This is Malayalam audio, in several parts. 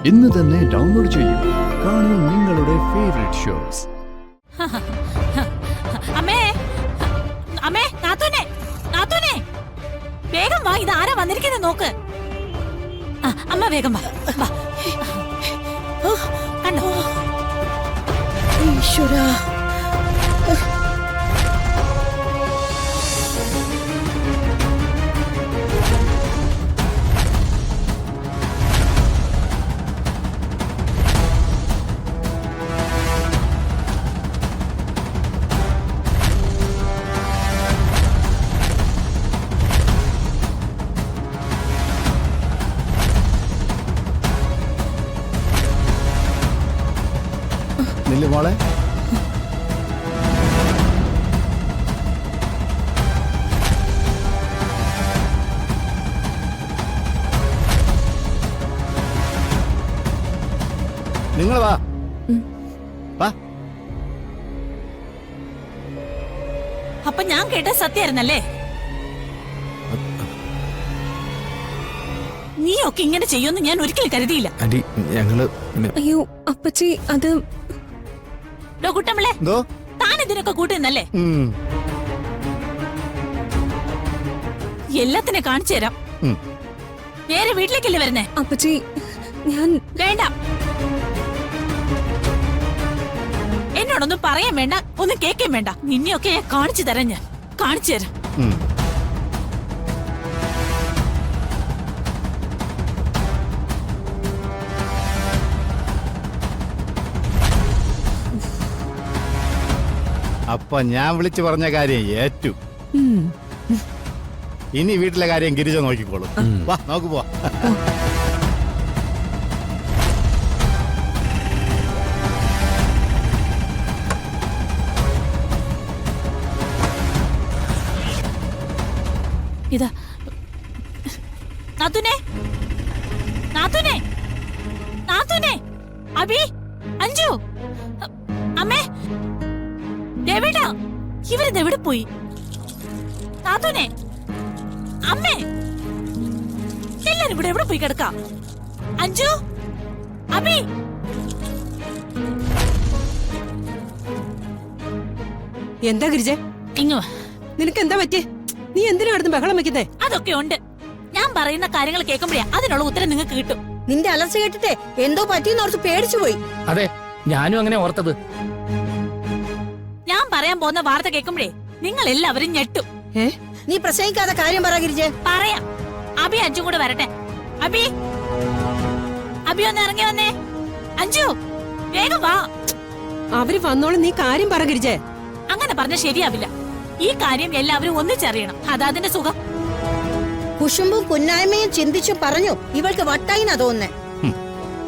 ഇന്ന് തന്നെ ഡൗൺലോഡ് ചെയ്യൂ. കാണൂ നിങ്ങളുടെ ഫേവറേറ്റ് ഷോസ്. അമ്മേ, അമ്മേ, നാത്തൂനെ, നാത്തൂനെ, വേഗം വാ. ഇത് ആരാ വന്നിരിക്കുന്നത് നോക്ക്. അമ്മ വേഗം വാ. കണ്ടോ? ഈശ്വരാ, നില്ല് മോളെ. നിങ്ങൾ വാ വാ. അപ്പൊ ഞാൻ കേട്ട സത്യായിരുന്നല്ലേ? നീയൊക്കെ ഇങ്ങനെ ചെയ്യുമെന്ന് ഞാൻ ഒരിക്കലും കരുതിയില്ല. ആന്റി, ഞങ്ങള് അയ്യോ അപ്പച്ചി, അത് കുട്ടമ്പിളെ, താൻ ഇതിനൊക്കെ കൂട്ടുന്നല്ലേ? എല്ലാത്തിനെ കാണിച്ചു തരാം. നേരെ വീട്ടിലേക്കല്ലേ വരുന്നേ? അപ്പച്ചി, ഞാൻ വേണ്ട, എന്നോടൊന്നും പറയാൻ വേണ്ട, ഒന്നും കേൾക്കാൻ വേണ്ട. നിന്നെയൊക്കെ ഞാൻ കാണിച്ചു തരാം. ഞാൻ കാണിച്ചു തരാം. അപ്പൊ ഞാൻ വിളിച്ചു പറഞ്ഞ കാര്യം ഏറ്റു. ഇനി വീട്ടിലെ കാര്യം ഗിരിജ നോക്കിക്കോളൂ. വാ, നോക്ക് പോവാ. ഇതാ നാത്തൂനെ, നാത്തൂനെ, നാത്തൂനെ, അബി, അഞ്ജു, അമ്മേ, ദേവേട്ടാ, ഇവരിതെവിടെ പോയി? നാത്തൂനെ, അമ്മേ, എല്ലാരും ഇവിടെ എവിടെ പോയി കിടക്കാം? അഞ്ജു, അബി, എന്താ ഗിരിജ, ഇങ്ങോ. നിനക്ക് എന്താ പറ്റിയേ? നീ എന്തിനാ അടുത്ത് ബഹളം വെക്കുന്നേ? അതൊക്കെ ഉണ്ട്. ഞാൻ പറയുന്ന കാര്യങ്ങൾ കേൾക്കുമ്പോഴേ അതിനുള്ള ഉത്തരം നിങ്ങൾക്ക് കിട്ടും. നിന്റെ അലർച്ച കേട്ടിട്ടേ എന്തോ പറ്റിയെന്നോർത്ത് പേടിച്ചു പോയി. അതെ, ഞാനും അങ്ങനെ ഓർത്തത്. ഞാൻ പറയാൻ പോകുന്ന വാർത്ത കേൾക്കുമ്പോഴേ നിങ്ങൾ എല്ലാവരും ഞെട്ടും. നീ പ്രസംഗിക്കാതെ കാര്യം പറ ഗിരിജെ. പറയാം. അബി, അഞ്ജു കൂടെ വരട്ടെ. അബി, അബി ഒന്ന് ഇറങ്ങി വന്നേ. അഞ്ജു, വേഗം വാ. അവര് വന്നോളും, നീ കാര്യം പറ ഗിരിജെ. അങ്ങനെ പറഞ്ഞ ശരിയാവില്ല. ഈ കാര്യം എല്ലാവരും ഒന്നിച്ചറിയണം. അതാ അതിന്റെ സുഖം. കുശുമ്പും കുന്നായ്മയും ചിന്തിച്ചു പറഞ്ഞു ഇവൾക്ക് വട്ടായിന്നാ തോന്നുന്നേ.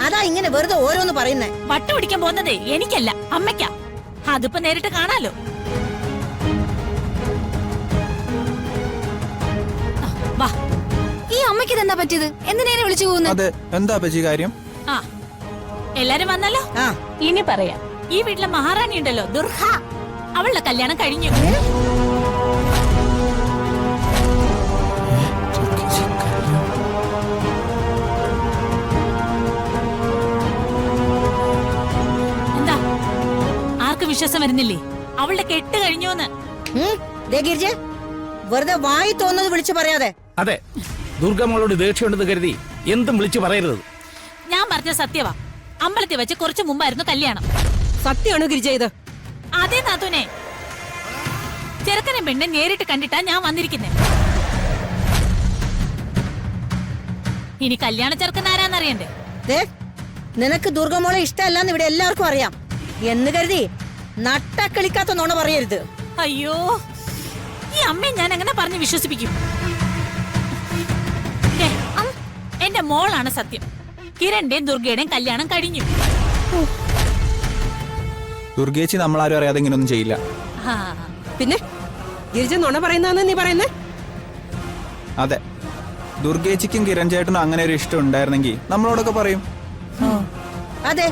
അതാ ഇങ്ങനെ വെറുതെ ഓരോന്ന് പറയുന്നേ. വട്ടു പിടിക്കാൻ പോകുന്നതേ എനിക്കല്ല, അമ്മയ്ക്കാ. അതിപ്പോ നേരിട്ട് കാണാലോ. വാ. ഈ അമ്മയ്ക്ക് ഇതെന്താ പറ്റിയത്? എന്തിനെ വിളിച്ചു പോകുന്നത്? അതെ, എന്താ പറ്റി കാര്യം? ആ, എല്ലാരും വന്നല്ലോ. ഇനി പറയാം. ഈ വീട്ടിലെ മഹാറാണി ഉണ്ടല്ലോ, ദുർഗ, അവളുടെ കല്യാണം കഴിഞ്ഞു. എന്താ, ആർക്കും വിശ്വാസം വരുന്നില്ലേ? അവളുടെ കെട്ട് കഴിഞ്ഞൂന്ന്. ഗിരിജെ, വെറുതെ വായി തോന്നുന്നത് വിളിച്ചു പറയാതെ. അതെ, ദുർഗമ്മളോട് ദേഷ്യമുണ്ടെന്ന് കരുതി എന്തും വിളിച്ചു പറയരുത്. ഞാൻ പറഞ്ഞ സത്യവാ. അമ്പലത്തിൽ വെച്ച് കുറച്ചു മുമ്പായിരുന്നു കല്യാണം. സത്യമാണോ ഗിരിജ ഇത്? അതേ നാത്തൂനെ, ചെറുക്കനെ പെണ്ണെ നേരിട്ട് കണ്ടിട്ടാ ഞാൻ വന്നിരിക്കുന്നേ. ഇനി കല്യാണ ചെറുക്കൻ ആരാന്നറിയണ്ടേ? നിനക്ക് ദുർഗമോളെ ഇഷ്ടമല്ലെന്ന് ഇവിടെ എല്ലാവർക്കും അറിയാം എന്ന് കരുതി നട്ടക്കളിക്കാത്ത നുണ പറയരുത്. അയ്യോ, ഈ അമ്മയെ ഞാൻ എങ്ങനെ പറഞ്ഞ് വിശ്വസിപ്പിക്കും? എന്റെ മോളാണ് സത്യം. കിരണിന്റെയും ദുർഗയുടെയും കല്യാണം കഴിഞ്ഞു. ദുർഗേച്ചി നമ്മളാരും അറിയാതെ ഇങ്ങനൊന്നും ചെയ്യില്ല. പിന്നെ ഗിരിജ നുണ പറയുന്നതെന്ന് നീ പറയുന്നേ? അതെ, ദുർഗേച്ചിക്കും കിരൺ ചേട്ടനും അങ്ങനെ ഒരു ഇഷ്ടം ഉണ്ടായിരുന്നെങ്കിൽ നമ്മളോടൊക്കെ പറയും. അതെ,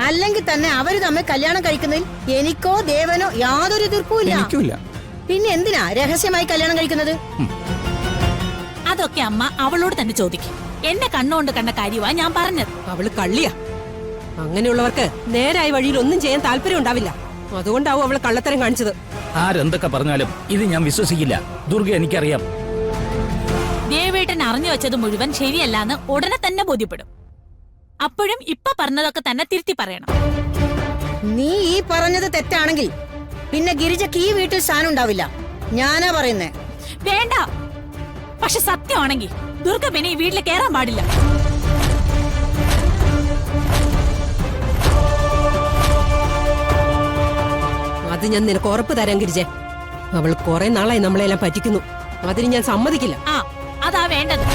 അല്ലെങ്കിൽ തന്നെ അവര് തമ്മിൽ കല്യാണം കഴിക്കുന്നതിൽ എനിക്കോ ദേവനോ യാതൊരു എതിർപ്പുമില്ല. പിന്നെ എന്തിനാ രഹസ്യമായി കല്യാണം കഴിക്കുന്നത്? അതൊക്കെ അമ്മ അവളോട് തന്നെ ചോദിക്കും. എന്റെ കണ്ണുകൊണ്ട് കണ്ട കാര്യമാ ഞാൻ പറഞ്ഞത്. അവള് കള്ളിയാ. അങ്ങനെയുള്ളവർക്ക് നേരായ വഴിയിൽ ഒന്നും ചെയ്യാൻ താല്പര്യം ഉണ്ടാവില്ല. അതുകൊണ്ടാവും അവള് കള്ളത്തരം കാണിച്ചത്. ആരെന്തൊക്കെ പറഞ്ഞാലും ഇത് ഞാൻ വിശ്വസിക്കില്ല. ദുർഗ എനിക്കറിയാം. ദേവേട്ടൻ അറിഞ്ഞു വെച്ചത് മുഴുവൻ ശരിയല്ലാന്ന് ഉടനെ തന്നെ ബോധ്യപ്പെടും. അപ്പോഴും ഇപ്പൊ പറഞ്ഞതൊക്കെ തന്നെ തിരുത്തി പറയണം. നീ ഈ പറഞ്ഞത് തെറ്റാണെങ്കിൽ പിന്നെ ഗിരിജക്ക് ഈ വീട്ടിൽ സ്ഥാനം ഉണ്ടാവില്ല. ഞാനാ പറയുന്നേ. വേണ്ട. പക്ഷെ സത്യമാണെങ്കിൽ ദുർഗ പിന്നെ ഈ വീട്ടിൽ കയറാൻ പാടില്ല. അത് ഞാൻ നിനക്ക് ഉറപ്പ് തരാൻ ഗിരിജെ. അവൾ കുറെ നാളായി നമ്മളെല്ലാം പറ്റിക്കുന്നു. അതിന് ഞാൻ സമ്മതിക്കില്ല. ആ അതാ വേണ്ടത്.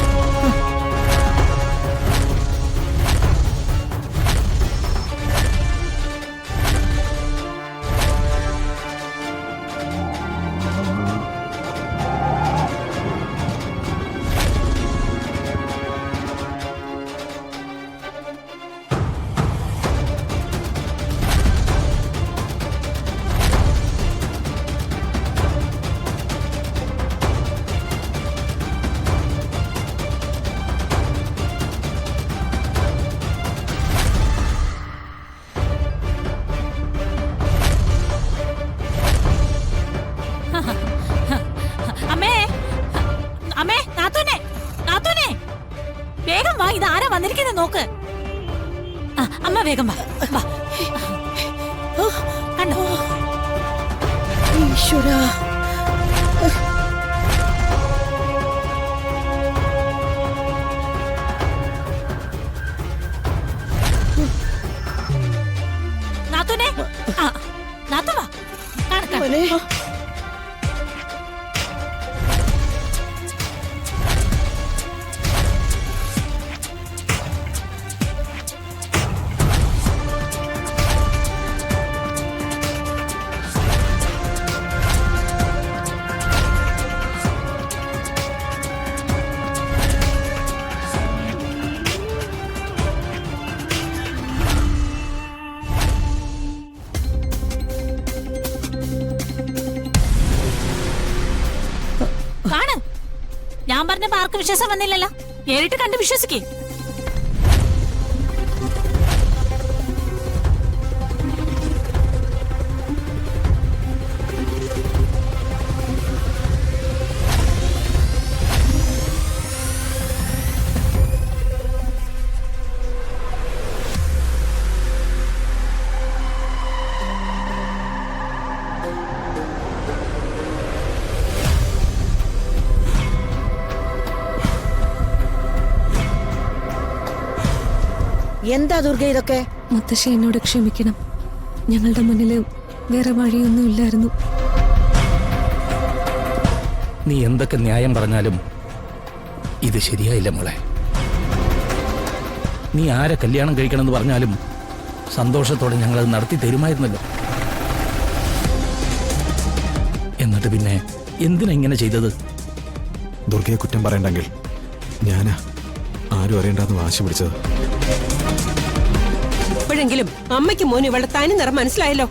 അമ്മേ, അമ്മേ, നാത്തൂനെ, നാത്തൂനെ, വേഗം വാ. ഇത് ആരാ വന്നിരിക്കുന്നത് നോക്ക്. ആ, അമ്മ വേഗം വാ. വാ. കണ്ടോ? ഈശ്വരാ. നാത്തൂനെ, ആ, നാത്തു വാ. കാണ. കാണ്. ഞാൻ പറഞ്ഞപ്പോ ആർക്കും വിശ്വാസം വന്നില്ലല്ലോ. നേരിട്ട് കണ്ട് വിശ്വസിക്കേ. എന്താ ദുർഗ ഇതൊക്കെ? മുത്തശ്ശി എന്നോട് ക്ഷമിക്കണം. ഞങ്ങളുടെ മുന്നിൽ വേറെ വഴിയൊന്നും ഇല്ലായിരുന്നു. നീ എന്തൊക്കെ ന്യായം പറഞ്ഞാലും ഇത് ശരിയായില്ല മോളെ. നീ ആരെ കല്യാണം കഴിക്കണമെന്ന് പറഞ്ഞാലും സന്തോഷത്തോടെ ഞങ്ങളത് നടത്തി തരുമായിരുന്നല്ലോ. എന്നിട്ട് പിന്നെ എന്തിനാ ഇങ്ങനെ ചെയ്തത്? ദുർഗയെ കുറ്റം പറയണ്ടെങ്കിൽ ഞാനാ ആരും അറിയണ്ടെന്ന് വാശി പിടിച്ചത്. എപ്പോഴെങ്കിലും അമ്മയ്ക്ക് മോന് ഇവളുടെ തനി നിറം മനസ്സിലായല്ലോ.